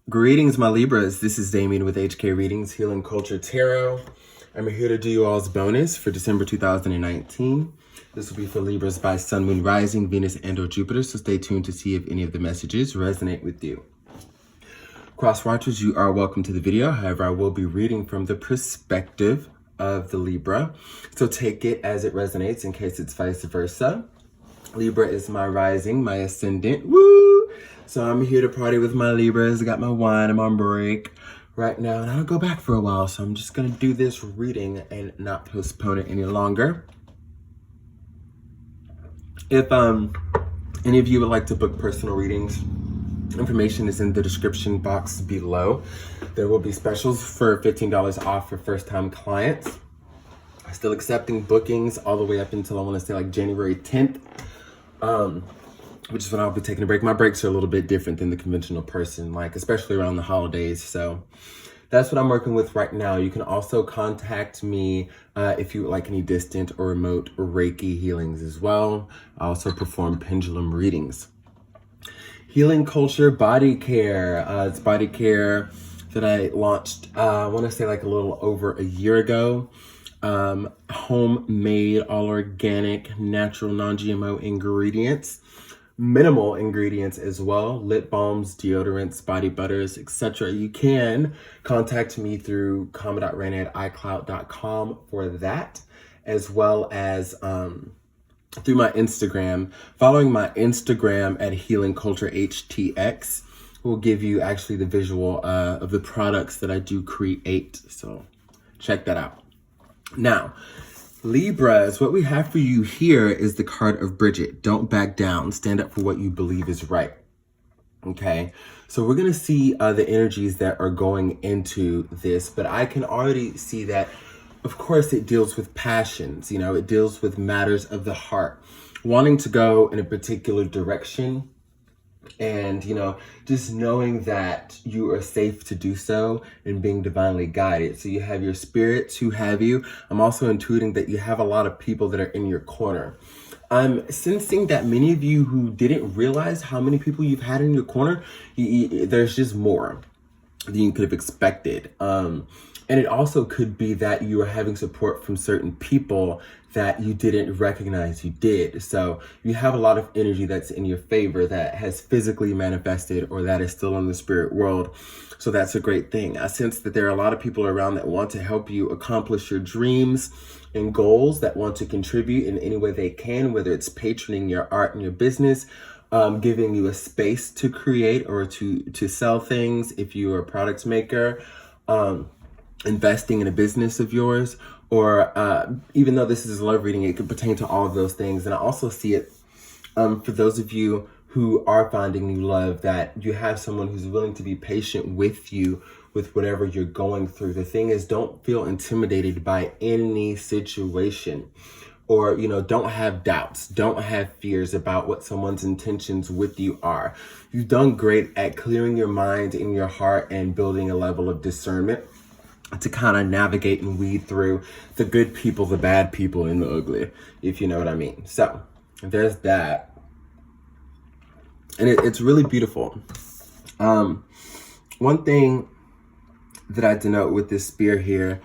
Greetings, my Libras. This is Damien with HK Readings, Healing Culture Tarot. I'm here to do you all's bonus for December 2019. This will be for Libras by Sun, Moon, Rising, Venus, and or Jupiter, so stay tuned to see if any of the messages resonate with you. Cross watchers, you are welcome to the video. However, I will be reading from the perspective of the Libra, so take it as it resonates in case it's vice versa. Libra is my rising, my ascendant. Woo! So I'm here to party with my Libras. I got my wine. I'm on break right now, and I don't go back for a while, so I'm just gonna do this reading and not postpone it any longer. If any of you would like to book personal readings, information is in the description box below. There will be specials for $15 off for first-time clients. I'm still accepting bookings all the way up until I want to say like January 10th. Which is when I'll be taking a break. My breaks are a little bit different than the conventional person, like especially around the holidays. So that's what I'm working with right now. You can also contact me if you would like any distant or remote Reiki healings as well. I also perform pendulum readings. Healing Culture Body Care. It's body care that I launched, I want to say like a little over a year ago. Homemade, all organic, natural, non-GMO ingredients. Minimal ingredients as well, lip balms, deodorants, body butters, etc. You can contact me through kama.raina@icloud.com for that, as well as through my Instagram. Following my Instagram at Healing Culture HTX will give you actually the visual of the products that I do create. So check that out. Now, Libras, what we have for you here is the card of Bridget. Don't back down. Stand up for what you believe is right. Okay, so we're going to see the energies that are going into this, but I can already see that, of course, it deals with passions. You know, it deals with matters of the heart, wanting to go in a particular direction. And, you know, just knowing that you are safe to do so and being divinely guided. So you have your spirits who have you. I'm also intuiting that you have a lot of people that are in your corner. I'm sensing that many of you who didn't realize how many people you've had in your corner, there's just more than you could have expected. And it also could be that you are having support from certain people that you didn't recognize you did. So you have a lot of energy that's in your favor that has physically manifested or that is still in the spirit world. So that's a great thing. I sense that there are a lot of people around that want to help you accomplish your dreams and goals, that want to contribute in any way they can, whether it's patroning your art and your business, giving you a space to create or to sell things if you're a product maker, investing in a business of yours, or even though this is a love reading, it could pertain to all of those things. And I also see it for those of you who are finding new love, that you have someone who's willing to be patient with you with whatever you're going through. The thing is, don't feel intimidated by any situation, or, you know, don't have doubts, don't have fears about what someone's intentions with you are. You've done great at clearing your mind and your heart and building a level of discernment to kind of navigate and weed through the good people, the bad people, and the ugly, if you know what I mean. So there's that. And it's really beautiful. One thing that I denote with this spear here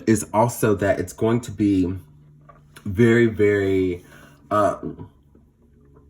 is also that it's going to be very, very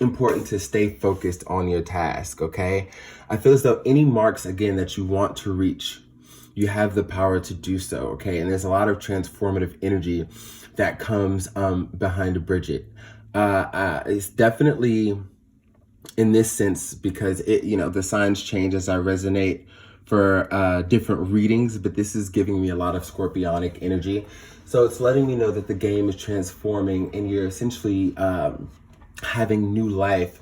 important to stay focused on your task, okay? I feel as though any marks, again, that you want to reach, you have the power to do so, okay? And there's a lot of transformative energy that comes behind Bridget. It's definitely in this sense because it, you know, the signs change as I resonate for different readings, but this is giving me a lot of scorpionic energy. So it's letting me know that the game is transforming and you're essentially having new life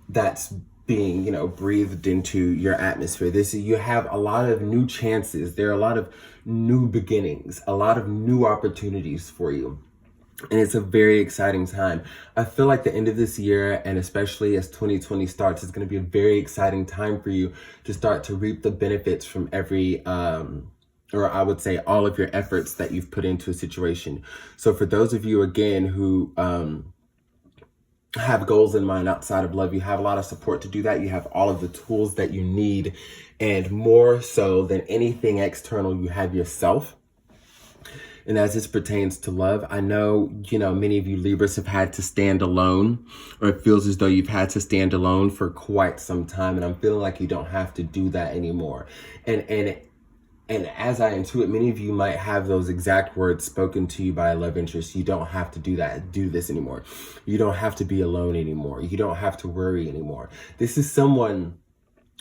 that's being, you know, breathed into your atmosphere. You have a lot of new chances. There are a lot of new beginnings, a lot of new opportunities for you. And it's a very exciting time. I feel like the end of this year, and especially as 2020 starts, is going to be a very exciting time for you to start to reap the benefits from every, or I would say all of your efforts that you've put into a situation. So for those of you, again, who have goals in mind outside of love. You have a lot of support to do that. You have all of the tools that you need, and more so than anything external, you have yourself. And as this pertains to love, I know, many of you Libras have had to stand alone, or it feels as though you've had to stand alone for quite some time. And I'm feeling like you don't have to do that anymore. And as I intuit, many of you might have those exact words spoken to you by a love interest. You don't have to do this anymore. You don't have to be alone anymore. You don't have to worry anymore. This is someone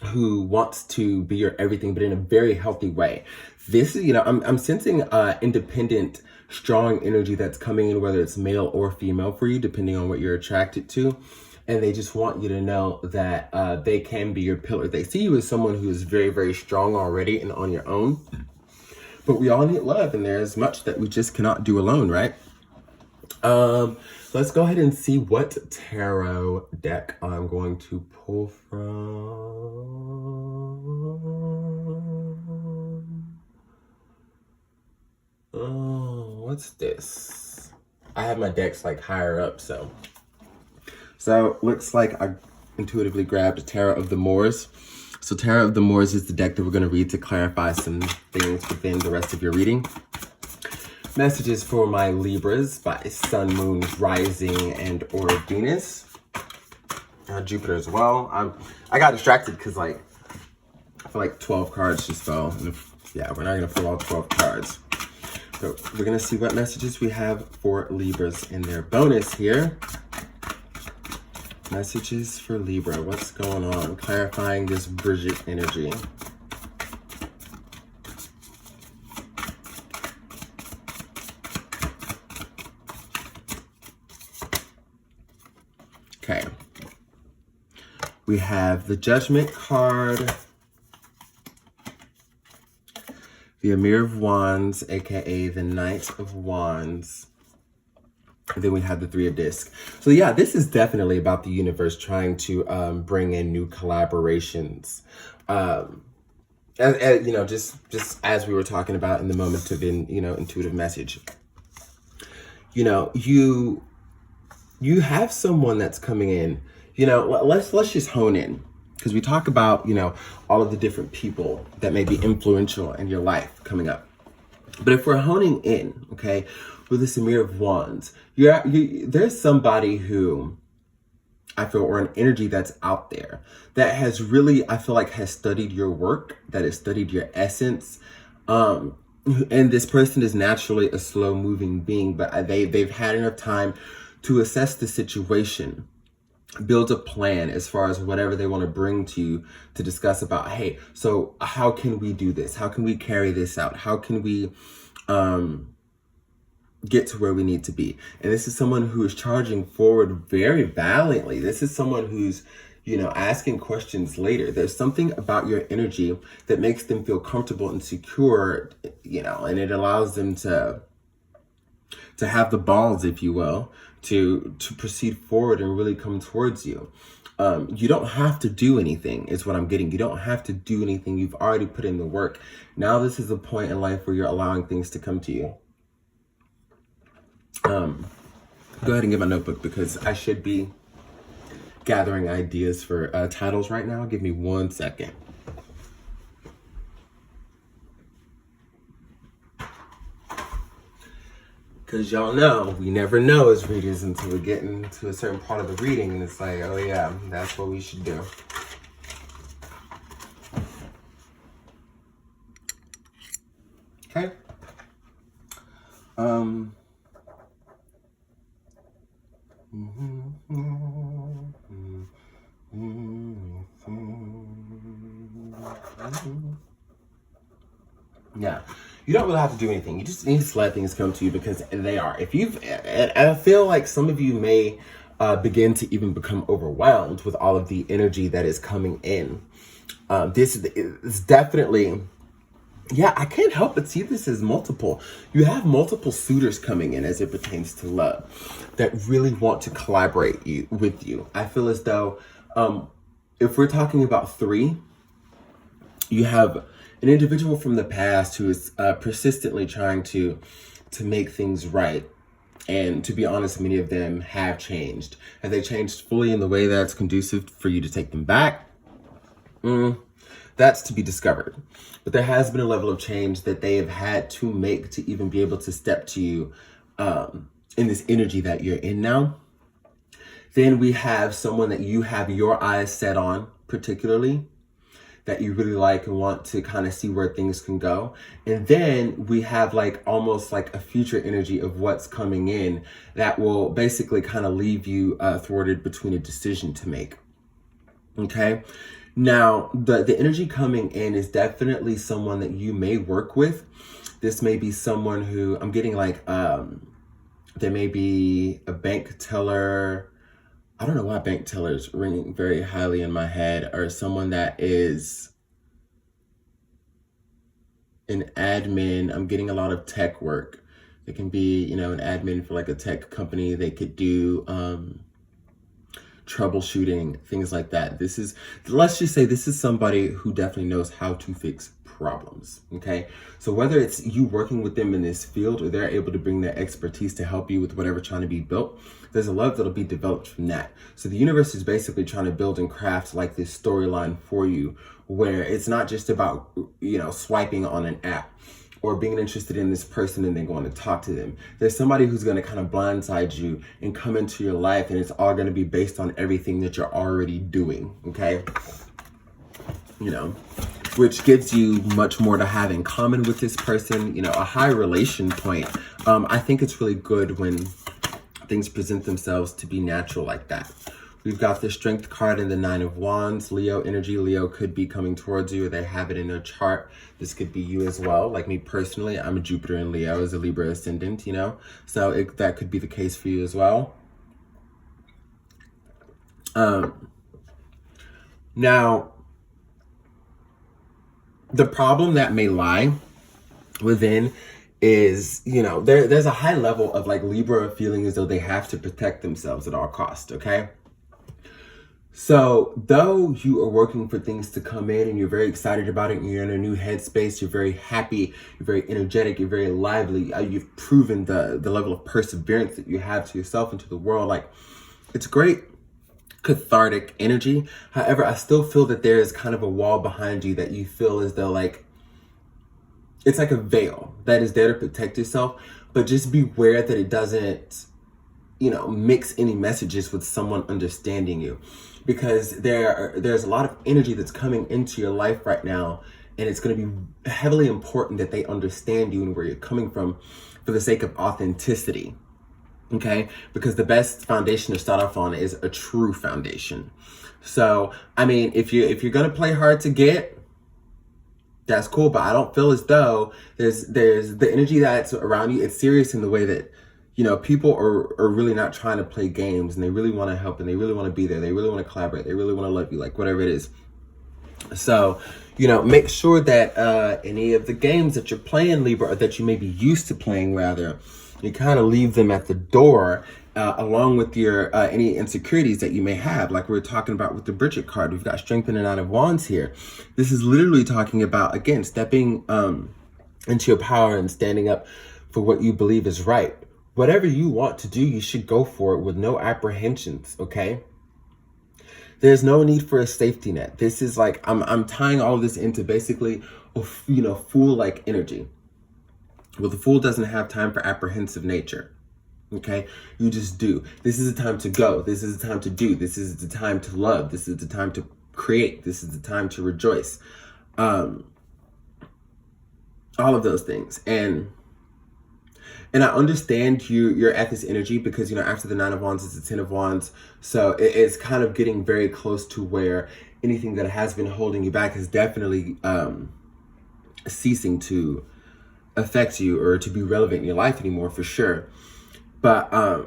who wants to be your everything, but in a very healthy way. This is, I'm sensing independent, strong energy that's coming in, whether it's male or female for you, depending on what you're attracted to. And they just want you to know that they can be your pillar. They see you as someone who is very, very strong already and on your own. But we all need love, and there's much that we just cannot do alone, right? Let's go ahead and see what tarot deck I'm going to pull from. Oh, what's this? I have my decks like higher up, so looks like I intuitively grabbed Tarot of the Moors. So Tarot of the Moors is the deck that we're going to read to clarify some things within the rest of your reading. Messages for my Libras by Sun, Moon, Rising, and or Venus. Jupiter as well. I got distracted because I feel like 12 cards just fell. And we're not going to pull all 12 cards. So we're going to see what messages we have for Libras in their bonus here. Messages for Libra. What's going on? Clarifying this Bridget energy. Okay. We have the Judgment card. The Amir of Wands, aka the Knight of Wands. And then we have the Three of Discs. So yeah, this is definitely about the universe trying to bring in new collaborations. Just as we were talking about in the moment of intuitive message. You have someone that's coming in. Let's just hone in, because we talk about all of the different people that may be influential in your life coming up. But if we're honing in, okay, with the Amir of Wands, there's somebody who I feel, or an energy that's out there that has really, I feel like, has studied your work, that has studied your essence. And this person is naturally a slow moving being, but they've had enough time to assess the situation, build a plan as far as whatever they want to bring to you to discuss about, hey, so how can we do this? How can we carry this out? How can we get to where we need to be? And this is someone who is charging forward very valiantly. This is someone who's, asking questions later. There's something about your energy that makes them feel comfortable and secure, and it allows them to have the balls, if you will, to proceed forward and really come towards you. You don't have to do anything, is what I'm getting. You don't have to do anything. You've already put in the work. Now this is a point in life where you're allowing things to come to you. Go ahead and get my notebook, because I should be gathering ideas for titles right now. Give me 1 second. Because y'all know, we never know as readers until we get into a certain part of the reading, and it's like, oh yeah, that's what we should do. Okay. Yeah, you don't really have to do anything. You just need to let things come to you, because they are. I feel like some of you may begin to even become overwhelmed with all of the energy that is coming in. This is definitely, I can't help but see this as multiple. You have multiple suitors coming in as it pertains to love that really want to collaborate with you. I feel as though if we're talking about 3, you have an individual from the past who is persistently trying to make things right. And to be honest, many of them have changed. Have they changed fully in the way that's conducive for you to take them back? That's to be discovered. But there has been a level of change that they have had to make to even be able to step to you in this energy that you're in now. Then we have someone that you have your eyes set on, particularly, that you really like and want to kind of see where things can go. And then we have like almost like a future energy of what's coming in that will basically kind of leave you thwarted between a decision to make. Okay. Now, the energy coming in is definitely someone that you may work with. This may be someone who I'm getting like, there may be a bank teller. I don't know why bank tellers ring very highly in my head, or someone that is an admin. I'm getting a lot of tech work. It can be, you know, an admin for like a tech company. They could do troubleshooting, things like that. This is, let's just say this is somebody who definitely knows how to fix problems. Okay. So whether it's you working with them in this field or they're able to bring their expertise to help you with whatever trying to be built, there's a love that'll be developed from that. So the universe is basically trying to build and craft like this storyline for you, where it's not just about, you know, swiping on an app or being interested in this person and then going to talk to them. There's somebody who's going to kind of blindside you and come into your life, and it's all going to be based on everything that you're already doing. Okay. You know, which gives you much more to have in common with this person, you know, a high relation point. I think it's really good when things present themselves to be natural like that. We've got the Strength card and the Nine of Wands, Leo energy. Leo could be coming towards you, or they have it in their chart. This could be you as well. Like me personally, I'm a Jupiter in Leo as a Libra ascendant, you know, so that could be the case for you as well. Now, the problem that may lie within is, you know, there's a high level of like Libra feeling as though they have to protect themselves at all costs, okay? So though you are working for things to come in and you're very excited about it and you're in a new headspace, you're very happy, you're very energetic, you're very lively, you've proven the level of perseverance that you have to yourself and to the world. Like, it's great cathartic energy. However, I still feel that there is kind of a wall behind you that you feel as though like, it's like a veil that is there to protect yourself, but just beware that it doesn't, you know, mix any messages with someone understanding you, because there's a lot of energy that's coming into your life right now, and it's going to be heavily important that they understand you and where you're coming from for the sake of authenticity. Okay, because the best foundation to start off on is a true foundation. So, I mean, if you're gonna play hard to get, that's cool, but I don't feel as though there's the energy that's around you. It's serious in the way that, you know, people are really not trying to play games, and they really want to help, and they really want to be there. They really want to collaborate. They really want to love you, like whatever it is. So, you know, make sure that any of the games that you're playing, Libra, or that you may be used to playing rather, you kind of leave them at the door, along with your any insecurities that you may have. Like we were talking about with the Bridget card, we've got Strength and the Nine of Wands here. This is literally talking about, again, stepping into your power and standing up for what you believe is right. Whatever you want to do, you should go for it with no apprehensions, okay? There's no need for a safety net. This is like, I'm tying all of this into basically, you know, fool-like energy. Well, the fool doesn't have time for apprehensive nature, okay? You just do. This is the time to go. This is the time to do. This is the time to love. This is the time to create. This is the time to rejoice. All of those things. And I understand you're at this energy because, you know, after the Nine of Wands, it's the Ten of Wands. So it's kind of getting very close to where anything that has been holding you back is definitely ceasing to affect you or to be relevant in your life anymore, for sure. But I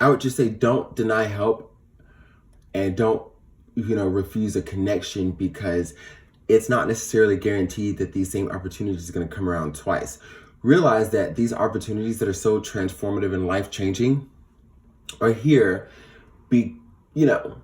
would just say, don't deny help, and don't, you know, refuse a connection, because it's not necessarily guaranteed that these same opportunities are going to come around twice. Realize that these opportunities that are so transformative and life-changing are here. You know,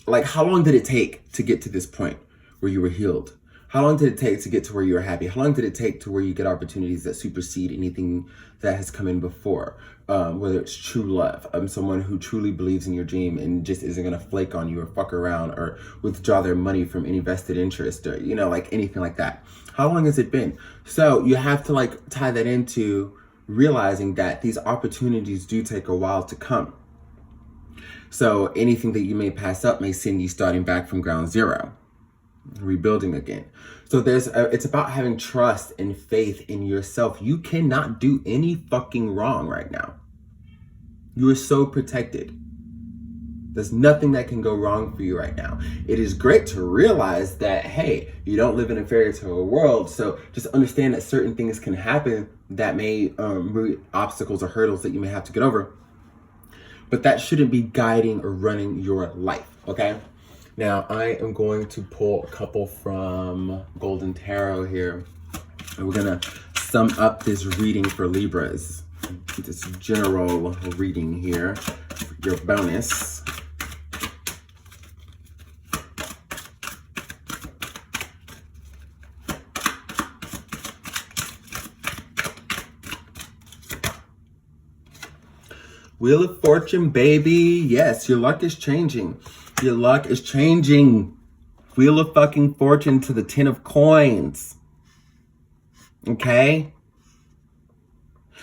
like, how long did it take to get to this point where you were healed? How long did it take to get to where you were happy? How long did it take to where you get opportunities that supersede anything that has come in before? Whether it's true love, someone who truly believes in your dream and just isn't going to flake on you or fuck around or withdraw their money from any vested interest or, like anything like that. How long has it been? So you have to like tie that into realizing that these opportunities do take a while to come. So anything that you may pass up may send you starting back from ground zero, rebuilding again. So it's about having trust and faith in yourself. You cannot do any fucking wrong right now. You are so protected. There's nothing that can go wrong for you right now. It is great to realize that, hey, you don't live in a fairy tale world. So just understand that certain things can happen that may be obstacles or hurdles that you may have to get over. But that shouldn't be guiding or running your life, okay? Now, I am going to pull a couple from Golden Tarot here. And we're going to sum up this reading for Libras. This general reading here, your bonus. Wheel of Fortune, baby. Yes, your luck is changing. Your luck is changing. Wheel of fucking Fortune to the 10 of coins. Okay?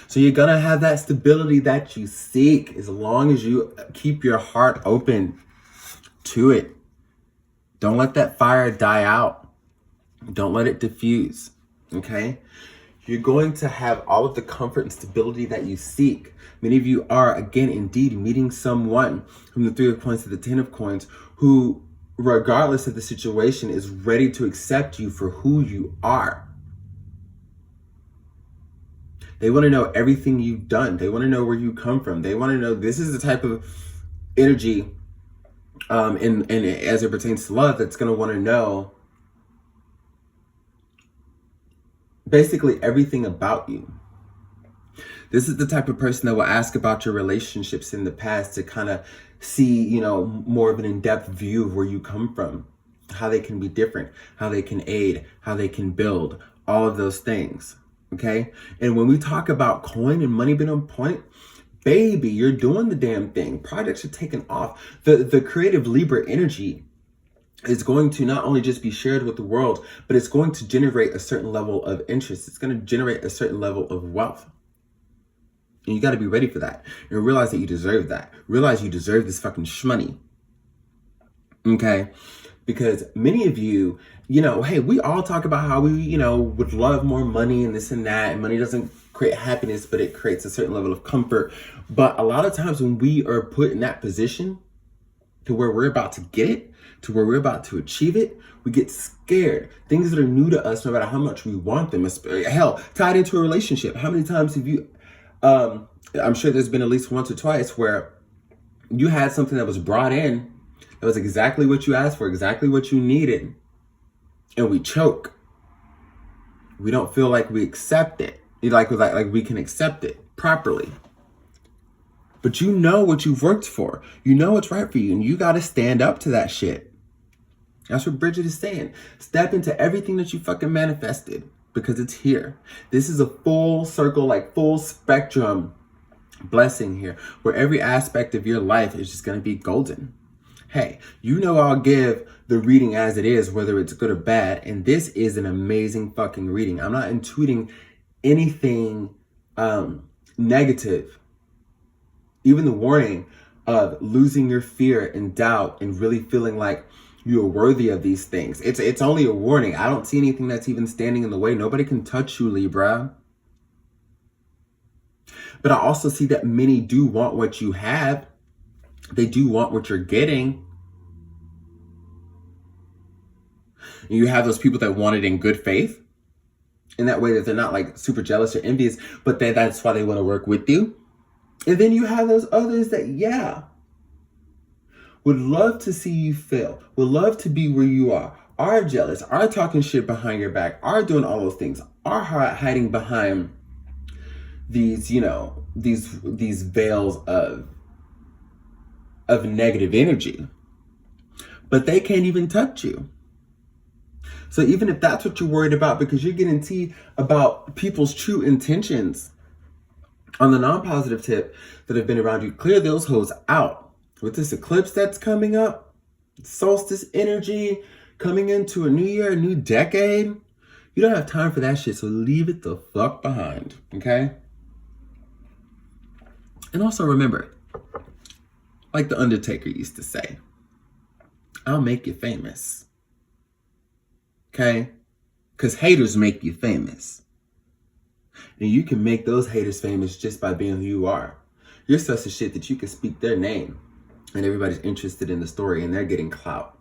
So you're going to have that stability that you seek as long as you keep your heart open to it. Don't let that fire die out. Don't let it diffuse. Okay? You're going to have all of the comfort and stability that you seek. Many of you are, again, indeed, meeting someone from the 3 of coins to the 10 of coins who, regardless of the situation, is ready to accept you for who you are. They want to know everything you've done. They want to know where you come from. They want to know this is the type of energy, and as it pertains to love, that's going to want to know basically everything about you. This is the type of person that will ask about your relationships in the past to kind of see, more of an in-depth view of where you come from, how they can be different, how they can aid, how they can build, all of those things. Okay. And when we talk about coin and money being on point, baby, you're doing the damn thing. Projects are taking off. The creative Libra energy is going to not only just be shared with the world, but it's going to generate a certain level of interest. It's going to generate a certain level of wealth. And you got to be ready for that. And realize that you deserve that. Realize you deserve this fucking shmoney. Okay? Because many of you, hey, we all talk about how we, would love more money and this and that. And money doesn't create happiness, but it creates a certain level of comfort. But a lot of times when we are put in that position to where we're about to get it, to where we're about to achieve it, we get scared. Things that are new to us, no matter how much we want them. Hell, tied into a relationship. How many times have you, I'm sure there's been at least once or twice where you had something that was brought in that was exactly what you asked for, exactly what you needed, and we choke. We don't feel like we accept it. Like we can accept it properly. But you know what you've worked for. You know what's right for you, and you got to stand up to that shit. That's what Bridget is saying. Step into everything that you fucking manifested because it's here. This is a full circle, like full spectrum blessing here where every aspect of your life is just going to be golden. Hey, I'll give the reading as it is, whether it's good or bad. And this is an amazing fucking reading. I'm not intuiting anything negative. Even the warning of losing your fear and doubt and really feeling like you're worthy of these things. It's only a warning. I don't see anything that's even standing in the way. Nobody can touch you, Libra. But I also see that many do want what you have. They do want what you're getting. And you have those people that want it in good faith. In that way that they're not like super jealous or envious, but that's why they want to work with you. And then you have those others that, would love to see you fail, would love to be where you are jealous, are talking shit behind your back, are doing all those things, are hiding behind these, these veils of negative energy. But they can't even touch you. So even if that's what you're worried about, because you're getting tea about people's true intentions on the non-positive tip that have been around you, clear those hoes out. With this eclipse that's coming up, solstice energy, coming into a new year, a new decade, you don't have time for that shit, so leave it the fuck behind, okay? And also remember, like the Undertaker used to say, I'll make you famous. Okay? Because haters make you famous. And you can make those haters famous just by being who you are. You're such a shit that you can speak their name and everybody's interested in the story and they're getting clout.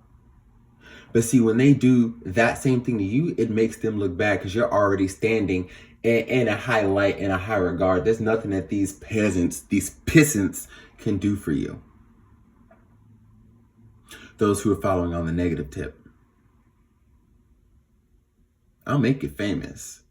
But see, when they do that same thing to you, it makes them look bad because you're already standing in a high light and a high regard. There's nothing that these peasants, these pissants can do for you. Those who are following on the negative tip. I'll make you famous.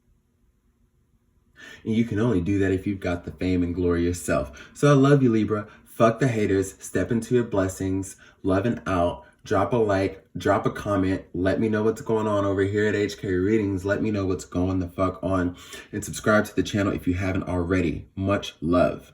And you can only do that if you've got the fame and glory yourself. So I love you, Libra. Fuck the haters. Step into your blessings. Love and out. Drop a like. Drop a comment. Let me know what's going on over here at HK Readings. Let me know what's going the fuck on. And subscribe to the channel if you haven't already. Much love.